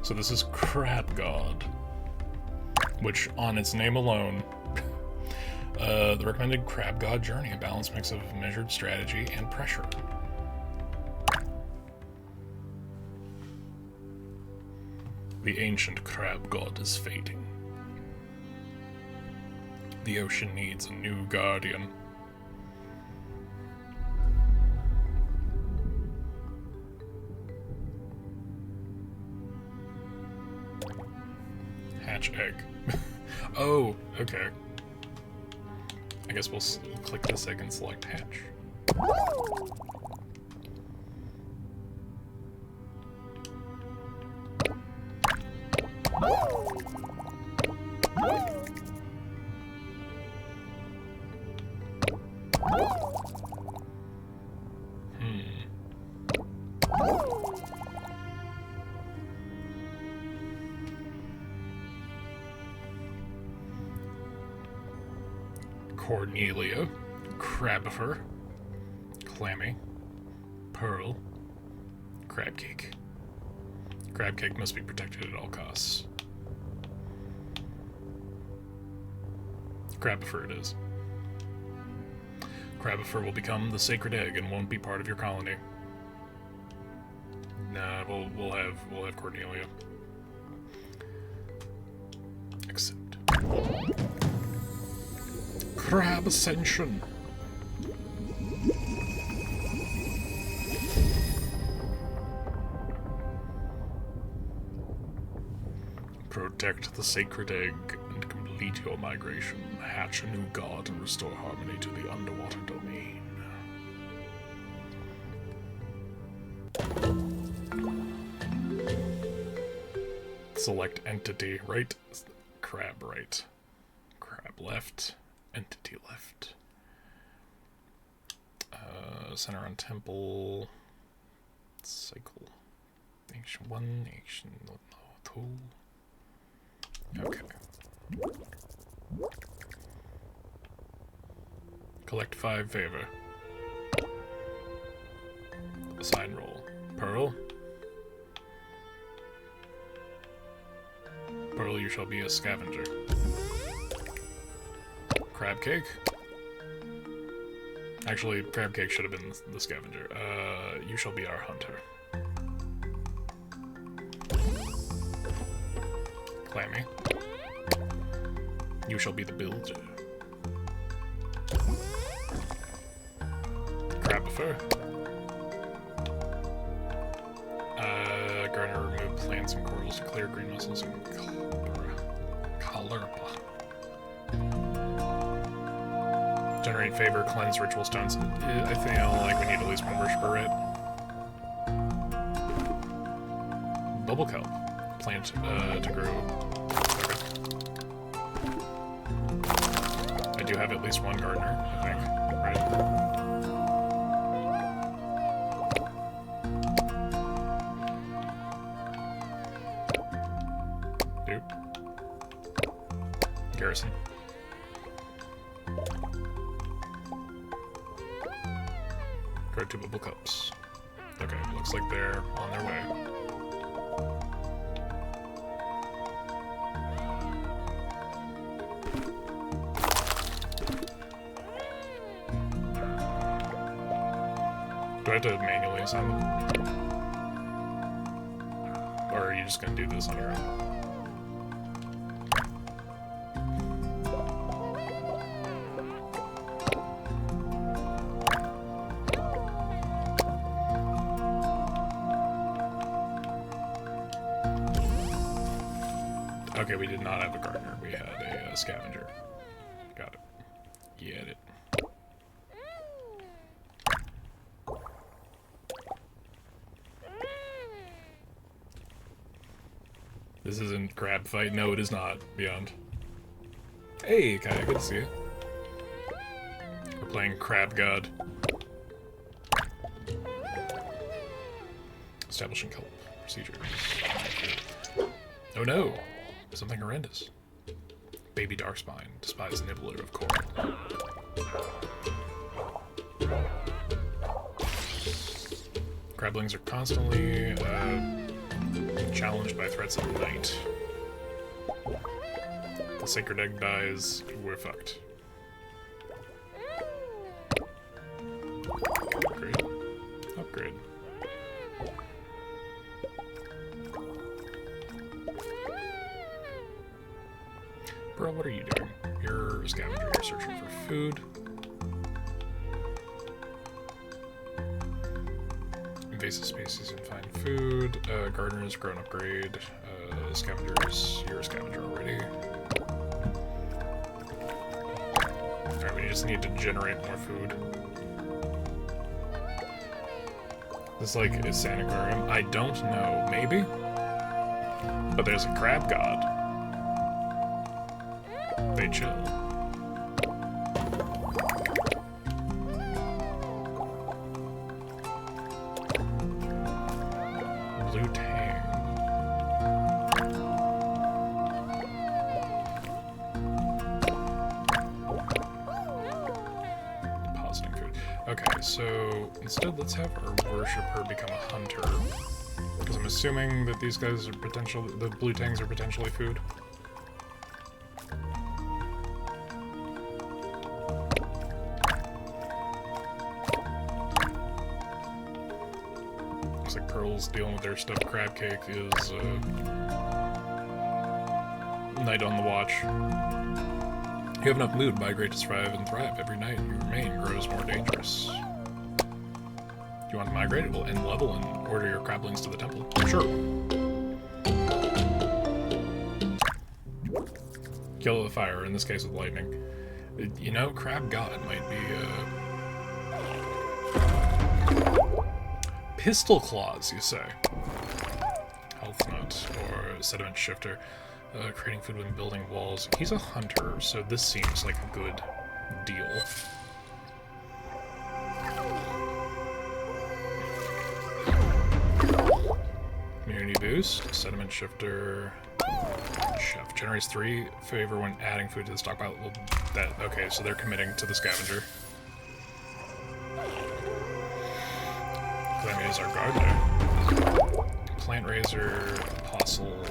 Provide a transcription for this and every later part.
So this is Crab God, which on its name alone, the recommended Crab God journey, a balanced mix of measured strategy and pressure. The ancient Crab God is fading. The ocean needs a new guardian. Hatch egg. Oh, okay. I guess we'll click this egg and select hatch. Cornelia, Crabifer, Clammy, Pearl, Crab Cake. Crab Cake must be protected at all costs. Crabifer it is. Crabifer will become the sacred egg and won't be part of your colony. Nah, we'll have Cornelia. Accept. Crab Ascension. Protect the sacred egg and complete your migration. Hatch a new god and restore harmony to the underwater domain. Select entity right, crab right, crab left, entity left. Center on temple, cycle, action 1, action 2. Okay. Collect 5 favor. Assign role. Pearl. Pearl, you shall be a scavenger. Crab Cake. Actually, Crab Cake should have been the scavenger. You shall be our hunter. Clammy. You shall be the builder. Crabifer. Gardener, remove plants and corals to clear green mussels and Calerpa. Generate favor, cleanse ritual stones. I feel like we need at least one worshiper, right? Bubble kelp. Plant to grow. Okay. I do have at least one gardener, I think, right? Dude. Garrison. Grow 2 bubble cups. Okay, looks like they're on their way. Do I have to manually assign them? Or are you just gonna do this on your own? Okay, we did not have a gardener. We had a scavenger. Got it. Get it. This isn't crab fight. No, it is not. Beyond. Hey, Kaya, good to see you. We're playing Crab God. Establishing kelp procedures. Oh no! Something horrendous. Baby Darkspine, despised nibbler of coral. Crablings are constantly Challenged by threats of night. The sacred egg dies, we're fucked. Upgrade. Upgrade. Bro, what are you doing? You're a scavenger, you're searching for food. Invasive species and find food. Gardeners, grown upgrade. Scavengers, you're a scavenger already. Alright, we just need to generate more food. This is like a sanitarium. I don't know, maybe? But there's a crab god. They chill. Blue tang. Depositing food. Okay, so instead let's have our worshipper become a hunter. Because I'm assuming that these guys are potentially, the blue tangs are potentially food. Looks like Pearl's dealing with their stuffed crab cake is night on the watch. You have enough mood, migrate to survive and thrive. Every night you remain grows more dangerous. Do you want to migrate? It will end level and order your crablings to the temple. Sure. Kill the fire, in this case with lightning. You know, Crab God might be Pistol Claws, you say? Health Nut, or Sediment Shifter. Creating food when building walls. He's a hunter, so this seems like a good deal. Immunity boost, Sediment Shifter, Chef. Generates 3 favor when adding food to the stockpile. Well, okay, so they're committing to the scavenger. Calamity is our gardener. Plant Raiser, Apostle,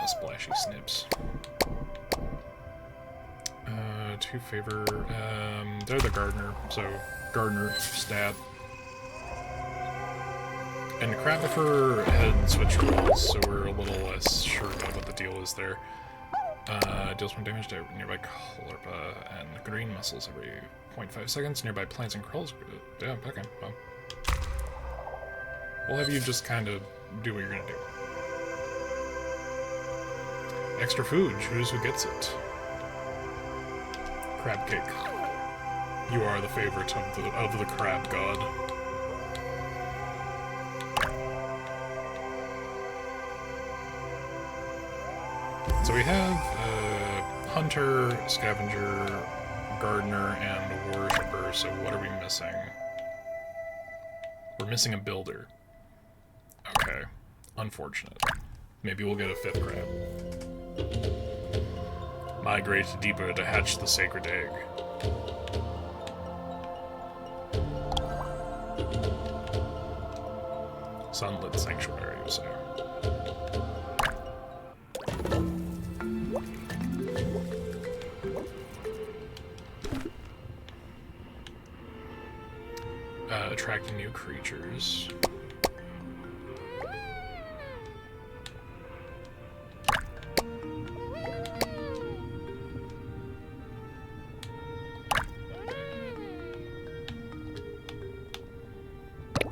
Splashy Snips. 2 favor, they're the gardener, so gardener stat. And Crabifer had switched roles, so we're a little less sure about what the deal is there. Deals more damage to nearby Chlorpa and green muscles every 0.5 seconds. Nearby plants and crawls. Yeah, okay, well. We'll have you just kind of do what you're gonna do. Extra food, choose who gets it. Crab cake. You are the favorite of the crab god. So we have hunter, scavenger, gardener, and worshipper. So what are we missing? We're missing a builder. Okay, unfortunate. Maybe we'll get a 5th crab. Migrate deeper to hatch the sacred egg. Sunlit sanctuary, you say. Attracting new creatures.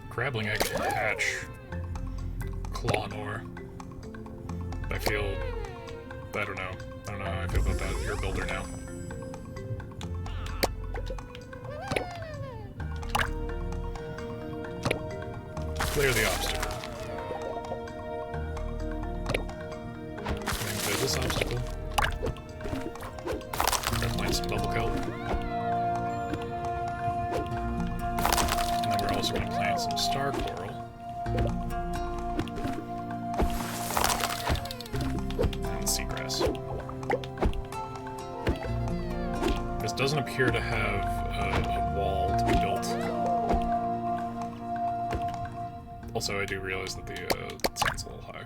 Crabbling egg hatch. Clawnor. I feel... I don't know. I don't know how I feel about that. You're a builder now. Clear the obstacle. Can I clear this obstacle? Gotta find some bubble kelp. And then we're also gonna plant some star coral. And seagrass. This doesn't appear to have a wall to be built. Also, I do realize that the sun's a little high.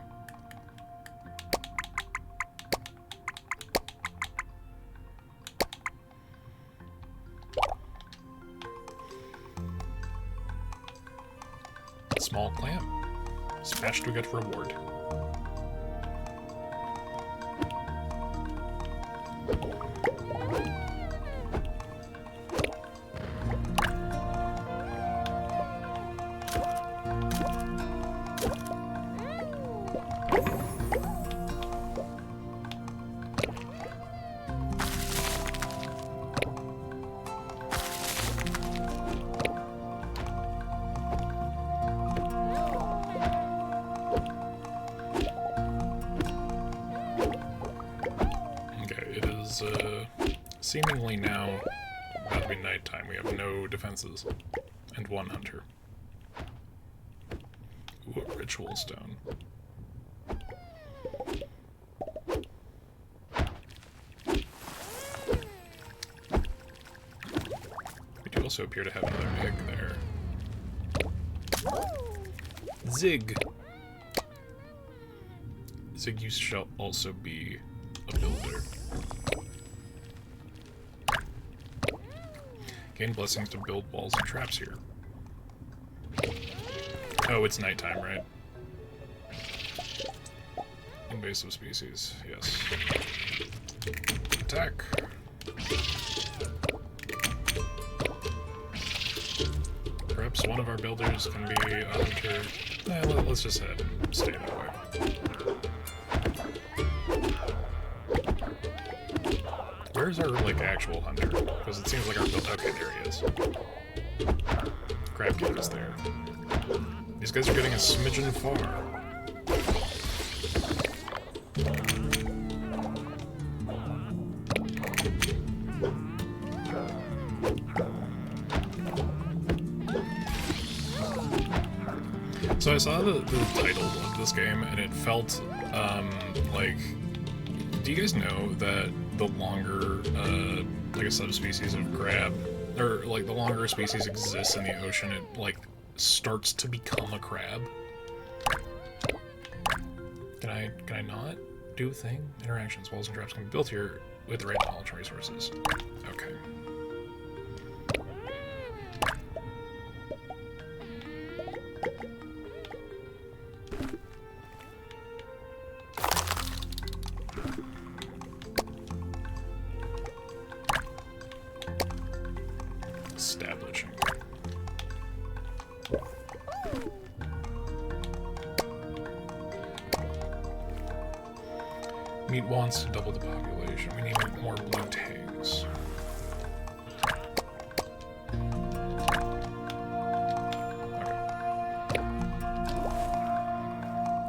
small clam. Smash to get reward. Seemingly now about to be nighttime. We have no defenses and one hunter. Ooh, a ritual stone. We do also appear to have another egg there. Zig! Zig, you shall also be a builder. Gain blessings to build walls and traps here. Oh, it's nighttime, right? Invasive species, yes. Attack! Perhaps one of our builders can be a hunter. Let's just head and stay that way. Where's our, like, actual hunter? Because it seems like our build... Okay, there he is. Crab King is there. These guys are getting a smidgen far. So I saw the title of this game, and it felt, like... Do you guys know that the longer, like a subspecies of crab, or like the longer a species exists in the ocean, it like starts to become a crab? Can I not do a thing? Interactions, walls and traps can be built here with the right knowledge and resources. Okay. Establishing. Meat wants to double the population. We need more blue tangs. Okay.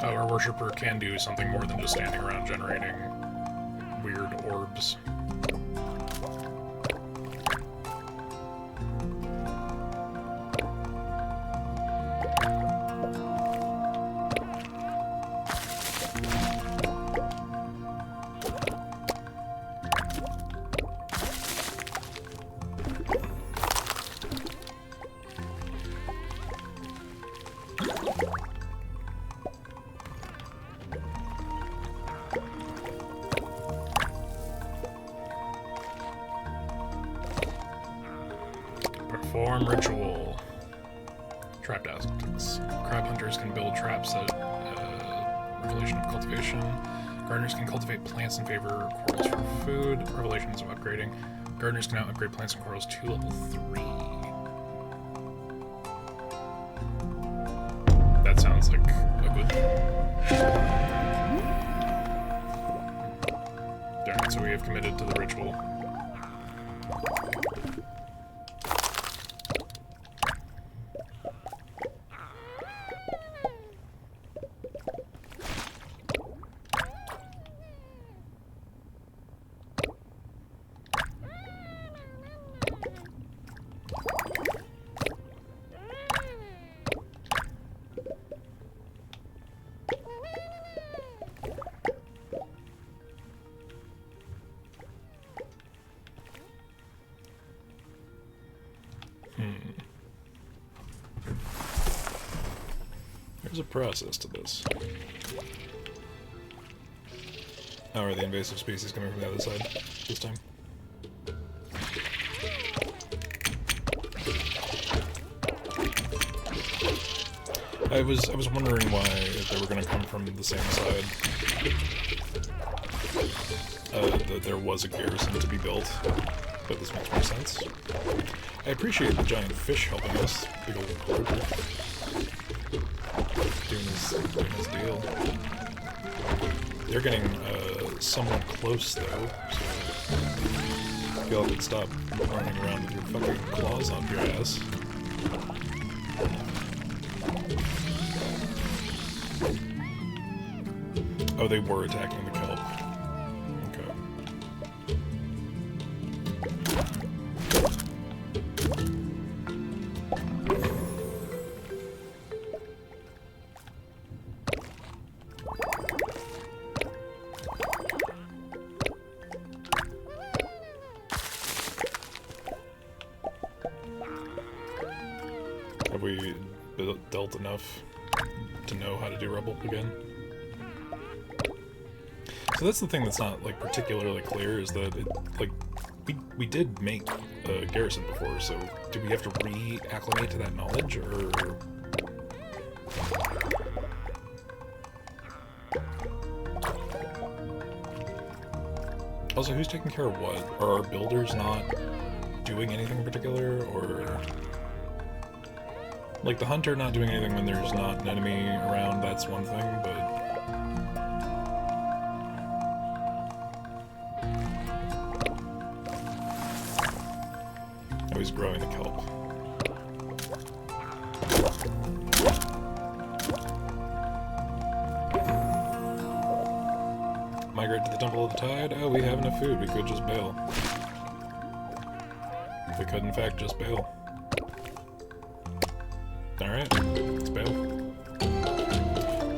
Oh, our worshipper can do something more than just standing around generating weird orbs. Perform ritual. Trap tactics. Crab hunters can build traps at Revelation of Cultivation. Gardeners can cultivate plants in favor of corals for food. Revelations of upgrading. Gardeners can now upgrade plants and corals to level 3. That sounds like a good thing. Alright, so we have committed to the ritual. There's a process to this. Oh, are the invasive species coming from the other side this time? was wondering why they were gonna come from the same side. That there was a garrison to be built, but this makes more sense. I appreciate the giant fish helping us. Big old grouper. Doing his deal. They're getting somewhat close though, so y'all could stop running around with your fucking claws on your ass. Oh, they were attacking the kelp. Okay. Have we dealt enough to know how to do Rebel again? So that's the thing that's not, like, particularly clear, is that, we did make a garrison before, so do we have to re-acclimate to that knowledge, or... Also, who's taking care of what? Are our builders not doing anything in particular, or... Like, the hunter not doing anything when there's not an enemy around, that's one thing, but... He's growing the kelp. Migrate to the Temple of the Tide? Oh, we have enough food. We could just bail. We could, in fact, just bail. Alright, let's bail.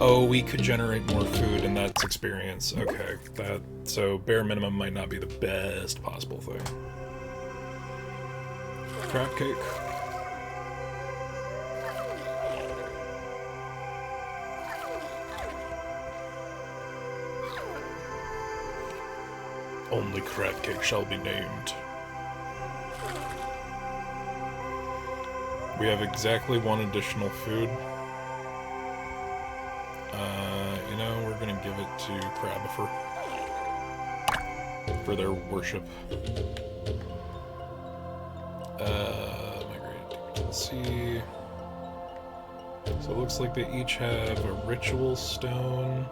Oh, we could generate more food, and that's experience. Okay, so bare minimum might not be the best possible thing. Crab cake. Only crab cake shall be named. We have exactly one additional food. You know, we're gonna give it to Crabifer for their worship. Migrate. Let's see. So it looks like they each have a ritual stone.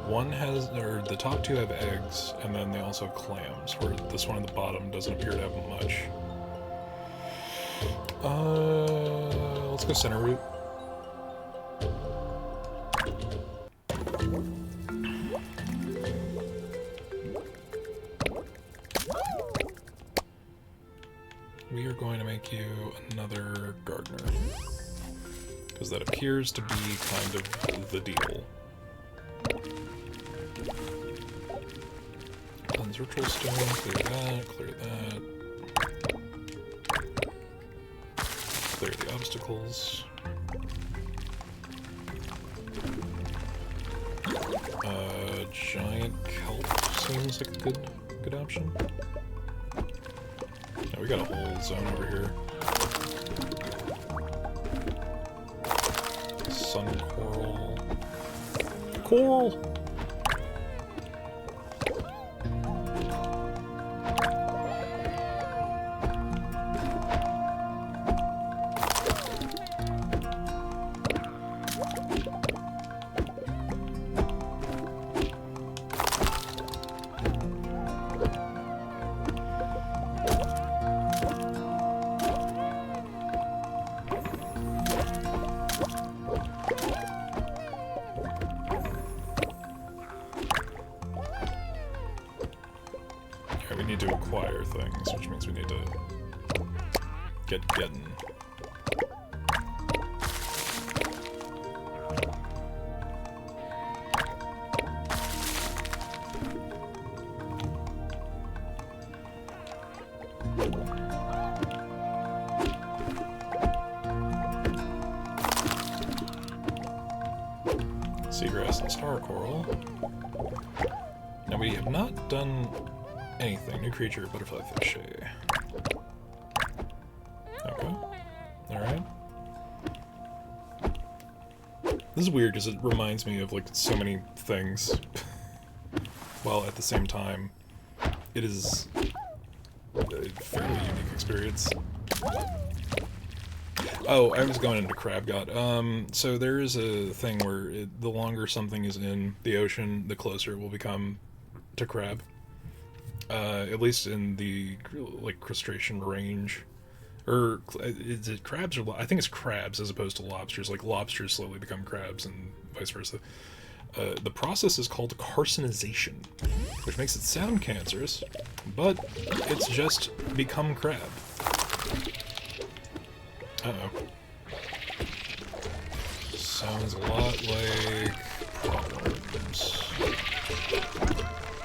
One has, or the top two have eggs, and then they also have clams, where this one at the bottom doesn't appear to have much. Let's go center route. We are going to make you another gardener, because that appears to be kind of the deal. Cleanse ritual stone, clear that, clear that. Clear the obstacles. Giant kelp seems like a good option. Now we got a whole zone over here. Sun coral. Coral! We need to acquire things, which means we need to get getting. Seagrass and star coral. Now we have not done anything. New creature, butterfly fish. Okay. Alright. This is weird because it reminds me of like so many things, while at the same time, it is a fairly unique experience. Oh, I was going into Crab God. So there is a thing where the longer something is in the ocean, the closer it will become to crab. At least in the like crustacean range, or is it crabs or I think it's crabs as opposed to lobsters. Like lobsters slowly become crabs and vice versa. The process is called carcinization, which makes it sound cancerous, but it's just become crab. Uh-oh. Sounds a lot like problems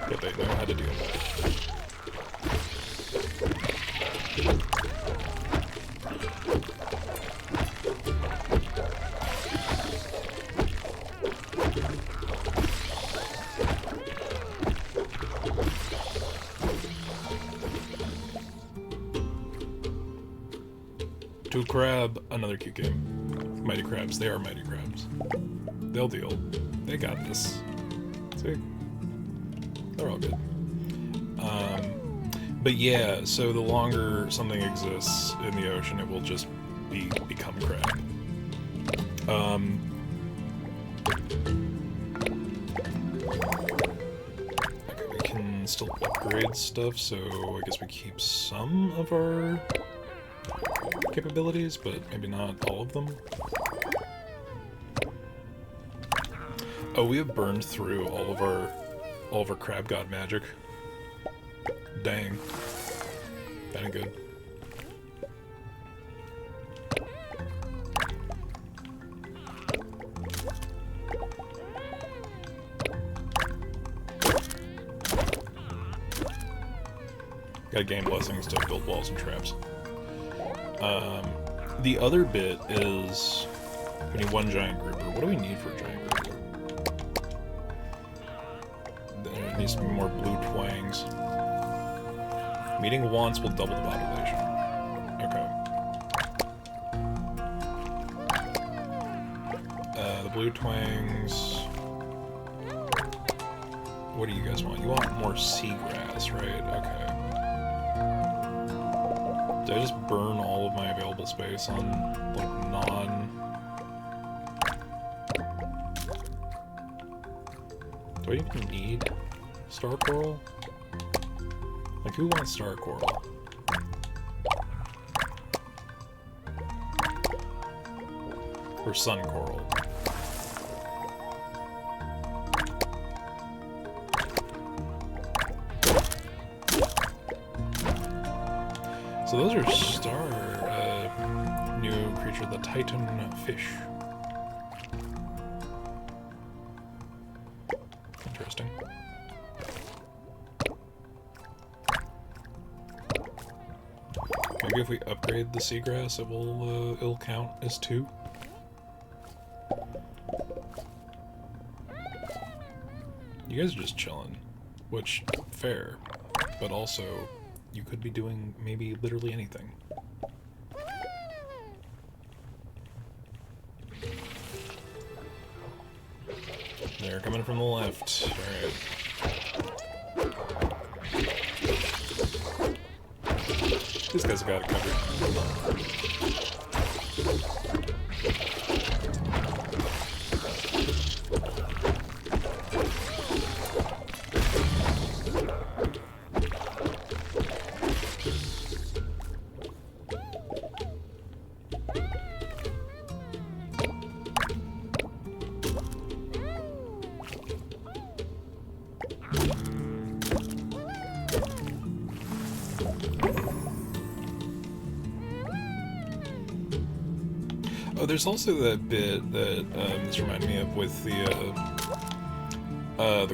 that they know how to deal with. 2 crab, another cute game. Mighty crabs, they are mighty crabs. They'll deal. They got this. See? They're all good. But yeah, so the longer something exists in the ocean, it will just become crab. Okay, we can still upgrade stuff, so I guess we keep some of our capabilities, but maybe not all of them. Oh, we have burned through all of our crab god magic. Dang. That ain't good. Gotta gain blessings to build walls and traps. The other bit is we need 1 giant grouper. What do we need for a giant grouper? There needs to be more blue twangs. Meeting once will double the population. Okay. The blue twangs. What do you guys want? You want more seagrass, right? Okay. Did I just burn all of my available space on, like, Do I even need star coral? Like, who wants star coral? Or sun coral? So those are new creature, the Titan fish. Interesting. Maybe if we upgrade the seagrass, it'll count as 2. You guys are just chilling, which fair, but also you could be doing maybe literally anything. They're coming from the left. Alright. These guys got it covered. Oh, there's also that bit that this reminded me of with the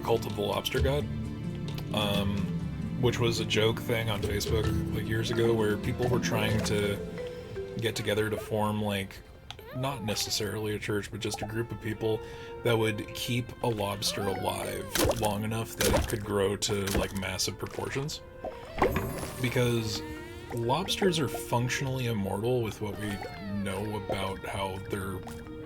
cult of the lobster god, which was a joke thing on Facebook like years ago, where people were trying to get together to form, like, not necessarily a church, but just a group of people that would keep a lobster alive long enough that it could grow to, like, massive proportions. Because lobsters are functionally immortal with what we know about how their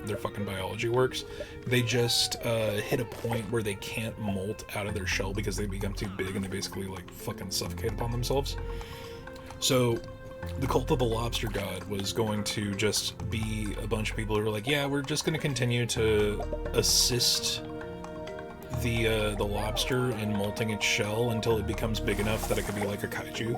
their fucking biology works. They just hit a point where they can't molt out of their shell because they become too big and they basically like fucking suffocate upon themselves. So the cult of the lobster god was going to just be a bunch of people who were like, yeah, we're just going to continue to assist the lobster in molting its shell until it becomes big enough that it could be like a kaiju.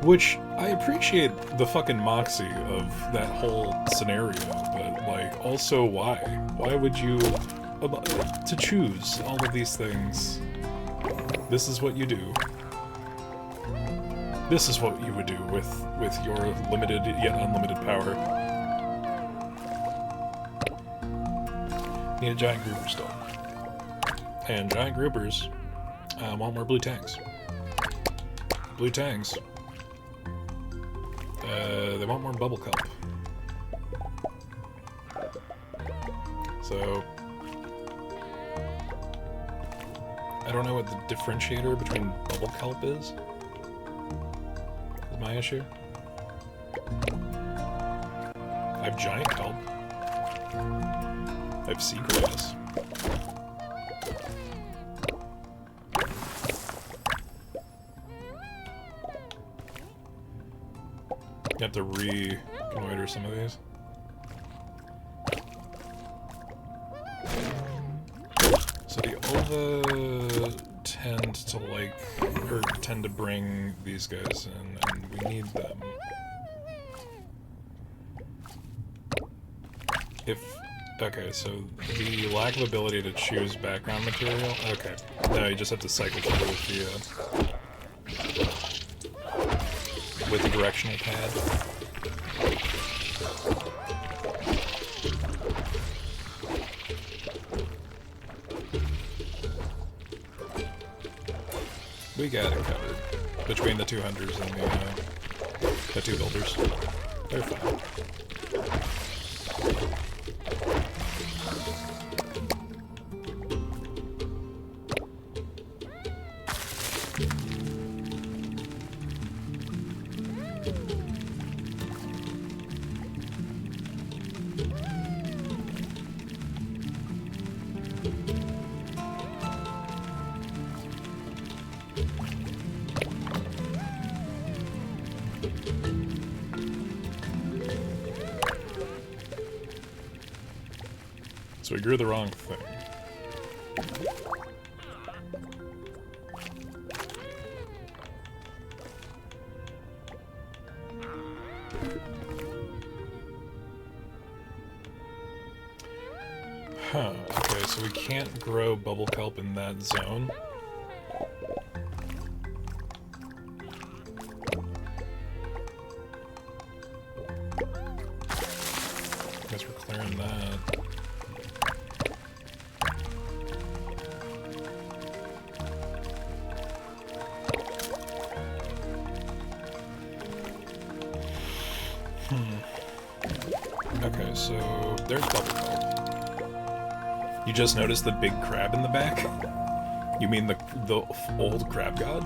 Which, I appreciate the fucking moxie of that whole scenario, but, like, also why? Why would you... to choose all of these things? This is what you do. This is what you would do with your limited yet unlimited power. Need a giant grouper still. And giant groupers want more blue tangs. Blue tangs. They want more bubble kelp. So I don't know what the differentiator between bubble kelp is my issue. I have giant kelp. I have seagrass. You have to reconnoiter some of these. So the Ova tend to like, or tend to bring these guys in, and we need them. Okay, so the lack of ability to choose background material, okay. No, you just have to cycle through with the directional pad. We got it covered between the two hunters and the two builders. They're fine. So we grew the wrong thing. Huh, okay, so we can't grow bubble kelp in that zone. Guess we're clearing that. Okay, so there's bubble kelp. You just noticed the big crab in the back? You mean the old crab god?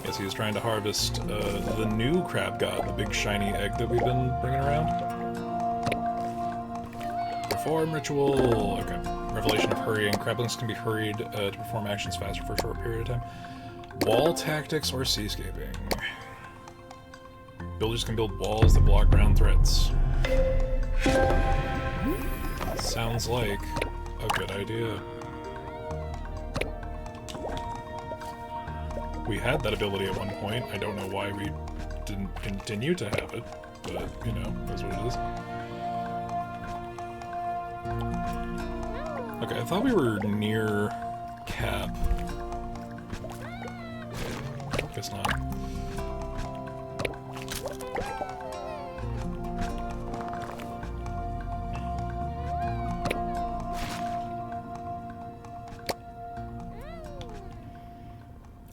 Guess he was trying to harvest the new crab god, the big shiny egg that we've been bringing around. Perform ritual. Okay. Revelation of hurrying. Crablings can be hurried to perform actions faster for a short period of time. Wall tactics or seascaping. Builders can build walls that block ground threats. Sounds like a good idea. We had that ability at one point. I don't know why we didn't continue to have it, but, you know, that's what it is. Okay, I thought we were near cap. Guess not.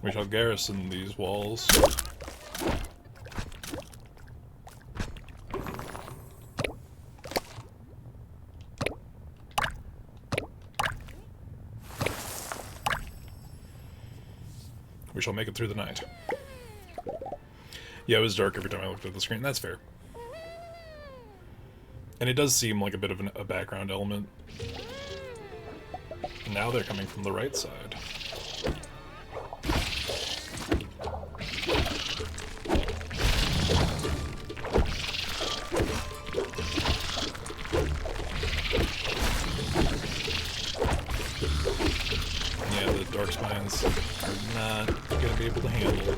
We shall garrison these walls. We We shall make it through the night. Yeah, it was dark every time I looked at the screen. That's fair. And it does seem like a bit of a background element. Now they're coming from the right side. Yeah, the dark spines are not going to be able to handle it.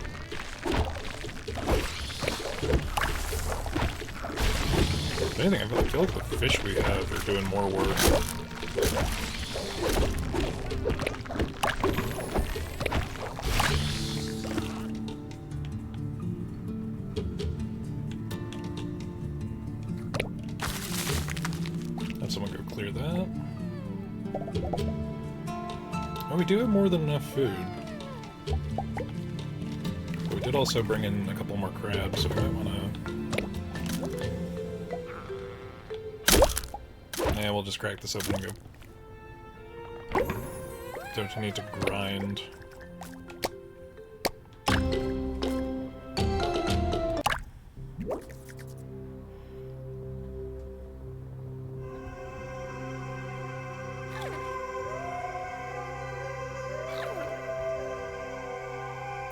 If anything, I feel like the fish we have are doing more work. Have someone go clear that. Oh, we do have more than enough food. But we did also bring in a couple more crabs, so we might want to... Yeah, we'll just crack this open and go. Don't need to grind.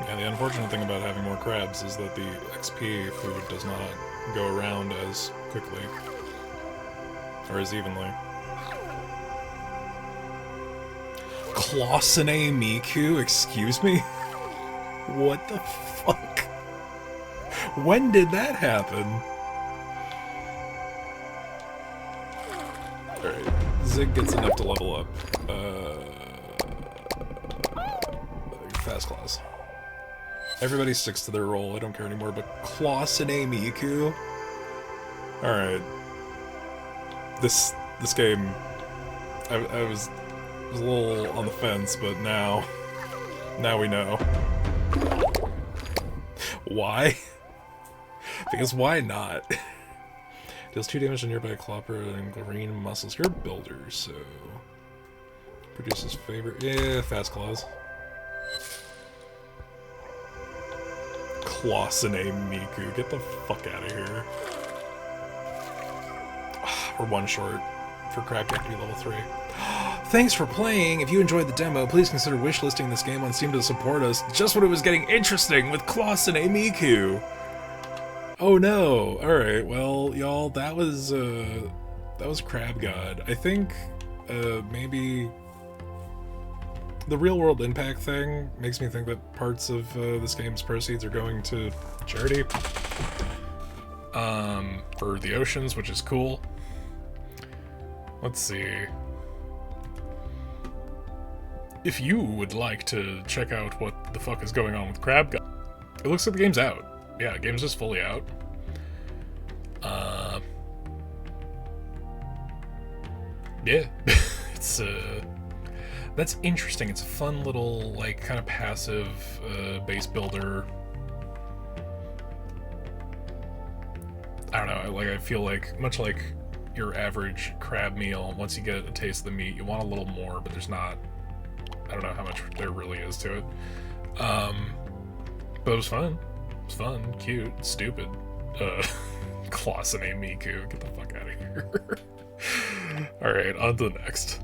Yeah, the unfortunate thing about having more crabs is that the XP food does not go around as quickly. Or as evenly. Clausine Miku? Excuse me? What the fuck? When did that happen? Alright, Zig gets enough to level up. Fast claws. Everybody sticks to their role, I don't care anymore, but Clausine Miku? Alright. This game, I was a little on the fence, but now we know. Why? Because why not? Deals 2 damage to nearby clopper and green muscles. You're a builder, so... Produces favor... Yeah, fast claws. Clausine Miku, get the fuck out of here. We're one short for crab to be level 3. Thanks for playing! If you enjoyed the demo, please consider wishlisting this game on Steam to support us. Just when it was getting interesting with Clausine Miku! Oh no! Alright, well, y'all, that was Crab God. I think, maybe... The real-world impact thing makes me think that parts of this game's proceeds are going to charity. For the oceans, which is cool. Let's see. If you would like to check out what the fuck is going on with Crab God, it looks like the game's out. Yeah, the game's just fully out. Yeah, it's that's interesting. It's a fun little, like, kind of passive base builder. I don't know, like, I feel like, much like your average crab meal, once you get a taste of the meat, you want a little more, but there's not, I don't know how much there really is to it. But it was fun. It was fun, cute, stupid. Clausine Miku, get the fuck out of here. Alright, on to the next.